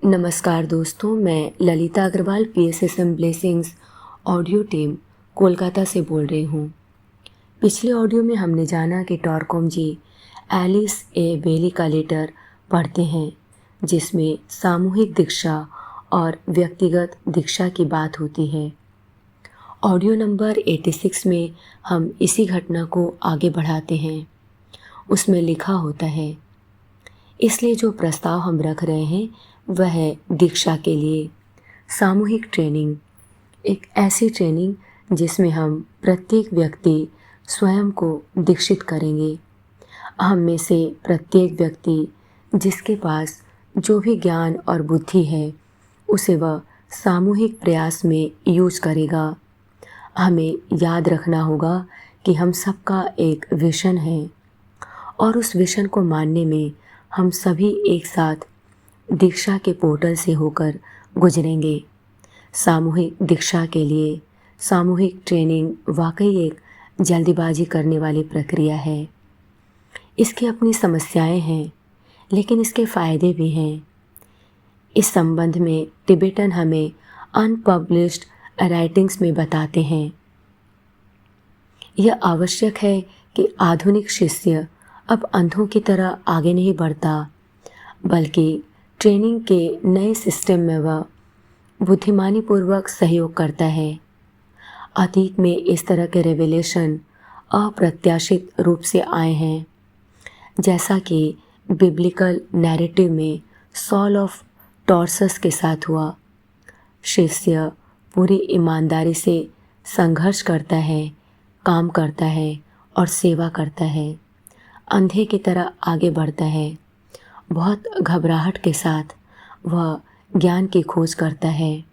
नमस्कार दोस्तों, मैं Lalita Agarwal PSSM blessings audio team Kolkata से बोल रही हूँ। पिछले ऑडियो में हमने जाना कि टॉरकोम जी एलिस ए बेली का लेटर पढ़ते हैं, जिसमें सामूहिक दीक्षा और व्यक्तिगत दीक्षा की बात होती है। ऑडियो नंबर 86 में हम इसी घटना को आगे बढ़ाते हैं। उसमें लिखा होता है, इसलिए जो प्रस्ताव हम रख रहे हैं वह है दीक्षा के लिए सामूहिक ट्रेनिंग। एक ऐसी ट्रेनिंग जिसमें हम प्रत्येक व्यक्ति स्वयं को दीक्षित करेंगे। हम में से प्रत्येक व्यक्ति जिसके पास जो भी ज्ञान और बुद्धि है उसे वह सामूहिक प्रयास में यूज करेगा। हमें याद रखना होगा कि हम सबका एक विजन है और उस विजन को मानने में हम सभी एक साथ दीक्षा के पोर्टल से होकर गुजरेंगे। सामूहिक दीक्षा के लिए सामूहिक ट्रेनिंग वाकई एक जल्दीबाजी करने वाली प्रक्रिया है। इसकी अपनी समस्याएं हैं, लेकिन इसके फ़ायदे भी हैं। इस संबंध में टिबेटन हमें अनपब्लिश्ड राइटिंग्स में बताते हैं। यह आवश्यक है कि आधुनिक शिष्य अब अंधों की तरह आगे नहीं बढ़ता, बल्कि ट्रेनिंग के नए सिस्टम में वह बुद्धिमानीपूर्वक सहयोग करता है। अतीत में इस तरह के रेवलेशन अप्रत्याशित रूप से आए हैं, जैसा कि बिब्लिकल नैरेटिव में सॉल ऑफ टॉर्सस के साथ हुआ। शिष्य पूरी ईमानदारी से संघर्ष करता है, काम करता है और सेवा करता है। अंधे की तरह आगे बढ़ता है। बहुत घबराहट के साथ वह ज्ञान की खोज करता है।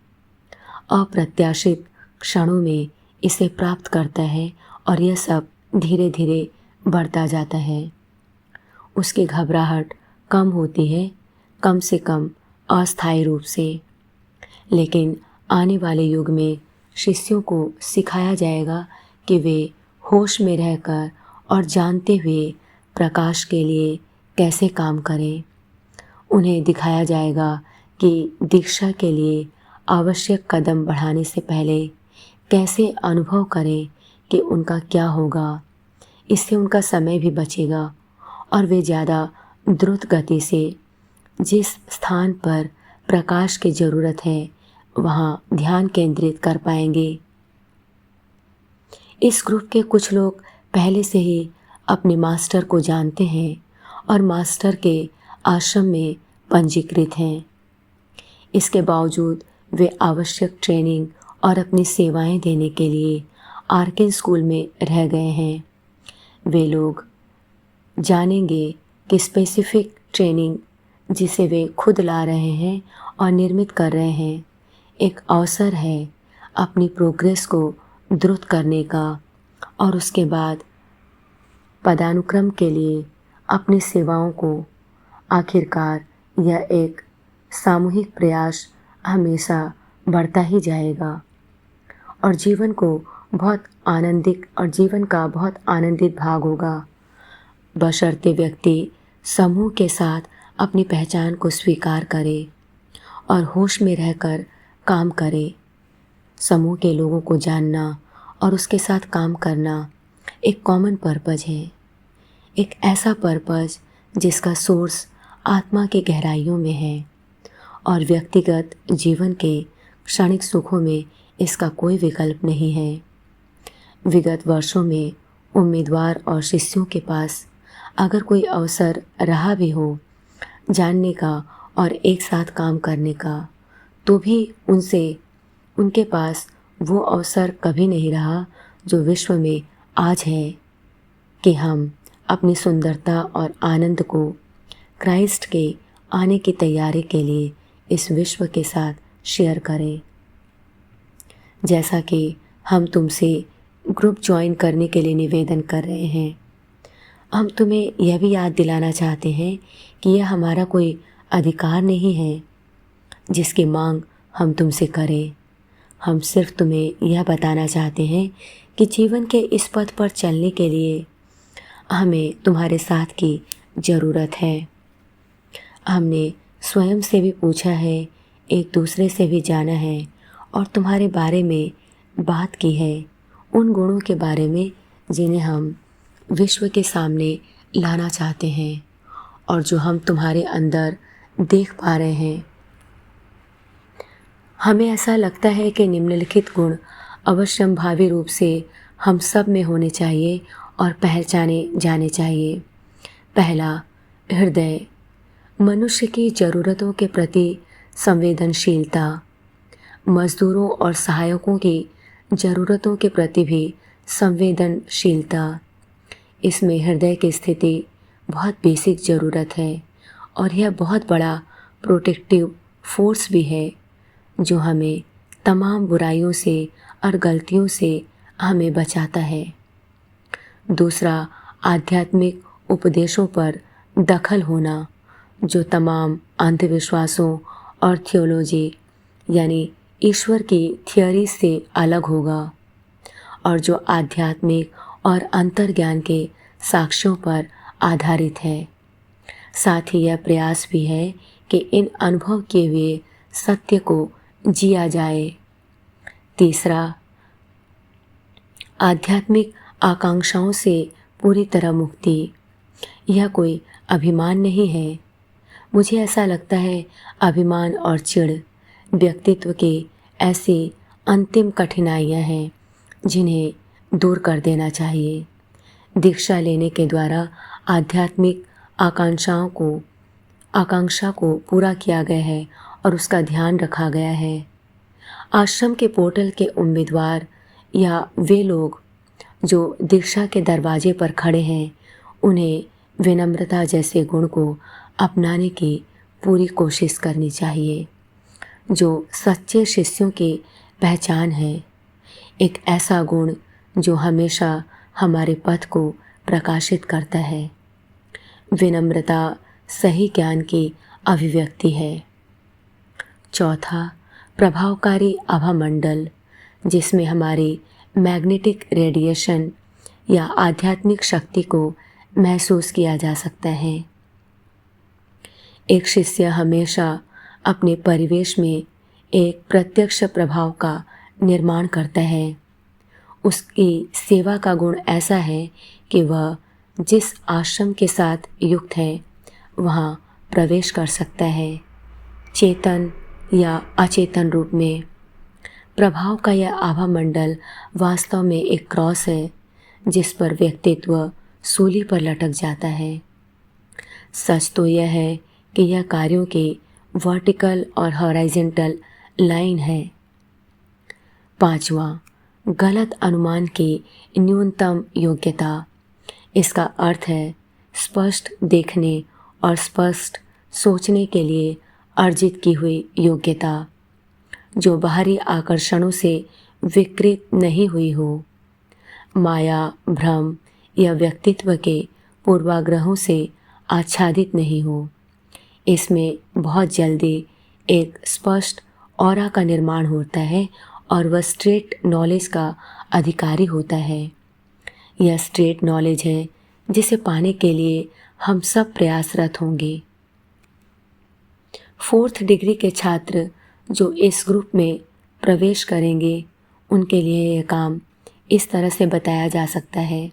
अप्रत्याशित क्षणों में इसे प्राप्त करता है और यह सब धीरे धीरे बढ़ता जाता है। उसकी घबराहट कम होती है, कम से कम अस्थायी रूप से। लेकिन आने वाले युग में शिष्यों को सिखाया जाएगा कि वे होश में रहकर और जानते हुए प्रकाश के लिए कैसे काम करें। उन्हें दिखाया जाएगा कि दीक्षा के लिए आवश्यक कदम बढ़ाने से पहले कैसे अनुभव करें कि उनका क्या होगा। इससे उनका समय भी बचेगा और वे ज़्यादा द्रुत गति से जिस स्थान पर प्रकाश की ज़रूरत है वहाँ ध्यान केंद्रित कर पाएंगे। इस ग्रुप के कुछ लोग पहले से ही अपने मास्टर को जानते हैं और मास्टर के आश्रम में पंजीकृत हैं। इसके बावजूद वे आवश्यक ट्रेनिंग और अपनी सेवाएं देने के लिए आर्किन स्कूल में रह गए हैं। वे लोग जानेंगे कि स्पेसिफिक ट्रेनिंग जिसे वे खुद ला रहे हैं और निर्मित कर रहे हैं एक अवसर है अपनी प्रोग्रेस को द्रुत करने का और उसके बाद पदानुक्रम के लिए अपनी सेवाओं को। आखिरकार यह एक सामूहिक प्रयास हमेशा बढ़ता ही जाएगा और जीवन का बहुत आनंदित भाग होगा, बशर्ते व्यक्ति समूह के साथ अपनी पहचान को स्वीकार करे और होश में रहकर काम करे। समूह के लोगों को जानना और उसके साथ काम करना एक कॉमन पर्पज है, एक ऐसा पर्पज जिसका सोर्स आत्मा के गहराइयों में है और व्यक्तिगत जीवन के क्षणिक सुखों में इसका कोई विकल्प नहीं है। विगत वर्षों में उम्मीदवार और शिष्यों के पास अगर कोई अवसर रहा भी हो जानने का और एक साथ काम करने का, तो भी उनके पास वो अवसर कभी नहीं रहा जो विश्व में आज है कि हम अपनी सुंदरता और आनंद को क्राइस्ट के आने की तैयारी के लिए इस विश्व के साथ शेयर करें। जैसा कि हम तुमसे ग्रुप ज्वाइन करने के लिए निवेदन कर रहे हैं, हम तुम्हें यह भी याद दिलाना चाहते हैं कि यह हमारा कोई अधिकार नहीं है जिसकी मांग हम तुमसे करें। हम सिर्फ तुम्हें यह बताना चाहते हैं कि जीवन के इस पथ पर चलने के लिए हमें तुम्हारे साथ की ज़रूरत है। हमने स्वयं से भी पूछा है, एक दूसरे से भी जाना है और तुम्हारे बारे में बात की है, उन गुणों के बारे में जिन्हें हम विश्व के सामने लाना चाहते हैं और जो हम तुम्हारे अंदर देख पा रहे हैं। हमें ऐसा लगता है कि निम्नलिखित गुण अवश्यंभावी रूप से हम सब में होने चाहिए और पहचाने जाने चाहिए। पहला, हृदय, मनुष्य की ज़रूरतों के प्रति संवेदनशीलता, मजदूरों और सहायकों की ज़रूरतों के प्रति भी संवेदनशीलता। इसमें हृदय की स्थिति बहुत बेसिक ज़रूरत है और यह बहुत बड़ा प्रोटेक्टिव फोर्स भी है जो हमें तमाम बुराइयों से और गलतियों से हमें बचाता है। दूसरा, आध्यात्मिक उपदेशों पर दखल होना, जो तमाम अंधविश्वासों और थियोलॉजी यानी ईश्वर की थियोरी से अलग होगा और जो आध्यात्मिक और अंतर्ज्ञान के साक्ष्यों पर आधारित है। साथ ही यह प्रयास भी है कि इन अनुभव किए हुए सत्य को जिया जाए। तीसरा, आध्यात्मिक आकांक्षाओं से पूरी तरह मुक्ति। यह कोई अभिमान नहीं है। मुझे ऐसा लगता है अभिमान और चिढ़ व्यक्तित्व के ऐसी अंतिम कठिनाइयाँ हैं जिन्हें दूर कर देना चाहिए। दीक्षा लेने के द्वारा आध्यात्मिक आकांक्षा को पूरा किया गया है और उसका ध्यान रखा गया है। आश्रम के पोर्टल के उम्मीदवार या वे लोग जो दीक्षा के दरवाजे पर खड़े हैं, उन्हें विनम्रता जैसे गुण को अपनाने की पूरी कोशिश करनी चाहिए, जो सच्चे शिष्यों की पहचान है। एक ऐसा गुण जो हमेशा हमारे पथ को प्रकाशित करता है। विनम्रता सही ज्ञान की अभिव्यक्ति है। चौथा, प्रभावकारी आभामंडल, जिसमें हमारी मैग्नेटिक रेडिएशन या आध्यात्मिक शक्ति को महसूस किया जा सकता है। एक शिष्य हमेशा अपने परिवेश में एक प्रत्यक्ष प्रभाव का निर्माण करता है। उसकी सेवा का गुण ऐसा है कि वह जिस आश्रम के साथ युक्त है वहाँ प्रवेश कर सकता है, चेतन या अचेतन रूप में। प्रभाव का यह आभामंडल वास्तव में एक क्रॉस है जिस पर व्यक्तित्व सूली पर लटक जाता है। सच तो यह है कि यह कार्यों की वर्टिकल और हॉरिजॉन्टल लाइन है। पांचवा, गलत अनुमान की न्यूनतम योग्यता। इसका अर्थ है स्पष्ट देखने और स्पष्ट सोचने के लिए अर्जित की हुई योग्यता, जो बाहरी आकर्षणों से विकृत नहीं हुई हो। माया, भ्रम या व्यक्तित्व के पूर्वाग्रहों से आच्छादित नहीं हो। इसमें बहुत जल्दी एक स्पष्ट ऑरा का निर्माण होता है और वह स्ट्रेट नॉलेज का अधिकारी होता है। यह स्ट्रेट नॉलेज है जिसे पाने के लिए हम सब प्रयासरत होंगे। 4th डिग्री के छात्र जो इस ग्रुप में प्रवेश करेंगे, उनके लिए यह काम इस तरह से बताया जा सकता है।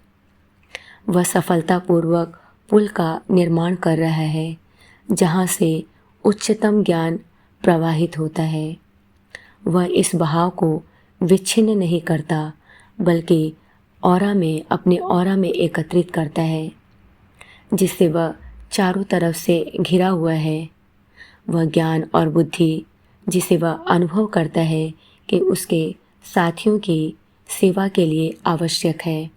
वह सफलतापूर्वक पुल का निर्माण कर रहा है जहाँ से उच्चतम ज्ञान प्रवाहित होता है। वह इस बहाव को विच्छिन्न नहीं करता बल्कि अपने ऑरा में एकत्रित करता है, जिससे वह चारों तरफ से घिरा हुआ है। वह ज्ञान और बुद्धि जिसे वह अनुभव करता है कि उसके साथियों की सेवा के लिए आवश्यक है।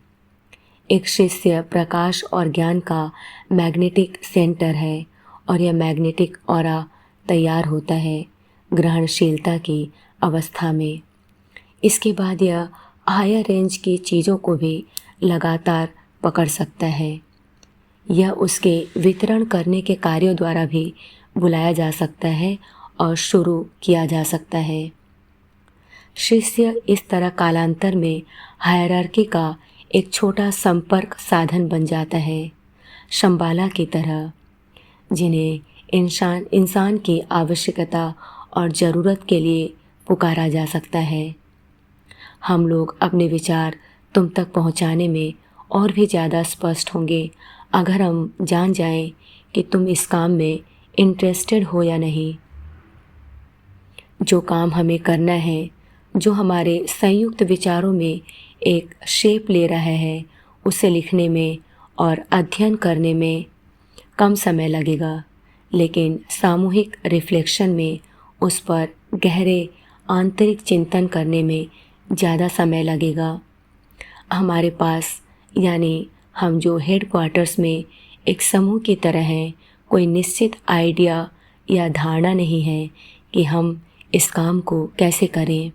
एक शिष्य प्रकाश और ज्ञान का मैग्नेटिक सेंटर है और यह मैग्नेटिक ऑरा तैयार होता है ग्रहणशीलता की अवस्था में। इसके बाद यह हायर रेंज की चीज़ों को भी लगातार पकड़ सकता है। यह उसके वितरण करने के कार्यों द्वारा भी बुलाया जा सकता है और शुरू किया जा सकता है। शिष्य इस तरह कालांतर में हायरार्की का एक छोटा संपर्क साधन बन जाता है, शंबाला की तरह, जिन्हें इंसान इंसान की आवश्यकता और ज़रूरत के लिए पुकारा जा सकता है। हम लोग अपने विचार तुम तक पहुंचाने में और भी ज़्यादा स्पष्ट होंगे अगर हम जान जाएं कि तुम इस काम में इंटरेस्टेड हो या नहीं। जो काम हमें करना है, जो हमारे संयुक्त विचारों में एक शेप ले रहा है, उसे लिखने में और अध्ययन करने में कम समय लगेगा, लेकिन सामूहिक रिफ्लेक्शन में उस पर गहरे आंतरिक चिंतन करने में ज़्यादा समय लगेगा। हमारे पास यानी हम जो हेडक्वार्टर्स में एक समूह की तरह हैं, कोई निश्चित आइडिया या धारणा नहीं है कि हम इस काम को कैसे करें,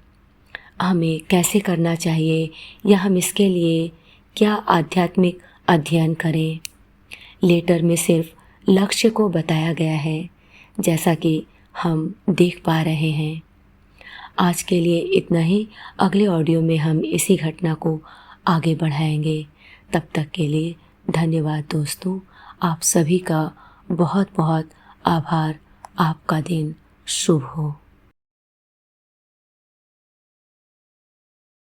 हमें कैसे करना चाहिए या हम इसके लिए क्या आध्यात्मिक अध्ययन करें। लेटर में सिर्फ लक्ष्य को बताया गया है, जैसा कि हम देख पा रहे हैं। आज के लिए इतना ही। अगले ऑडियो में हम इसी घटना को आगे बढ़ाएंगे। तब तक के लिए धन्यवाद दोस्तों। आप सभी का बहुत बहुत आभार। आपका दिन शुभ हो।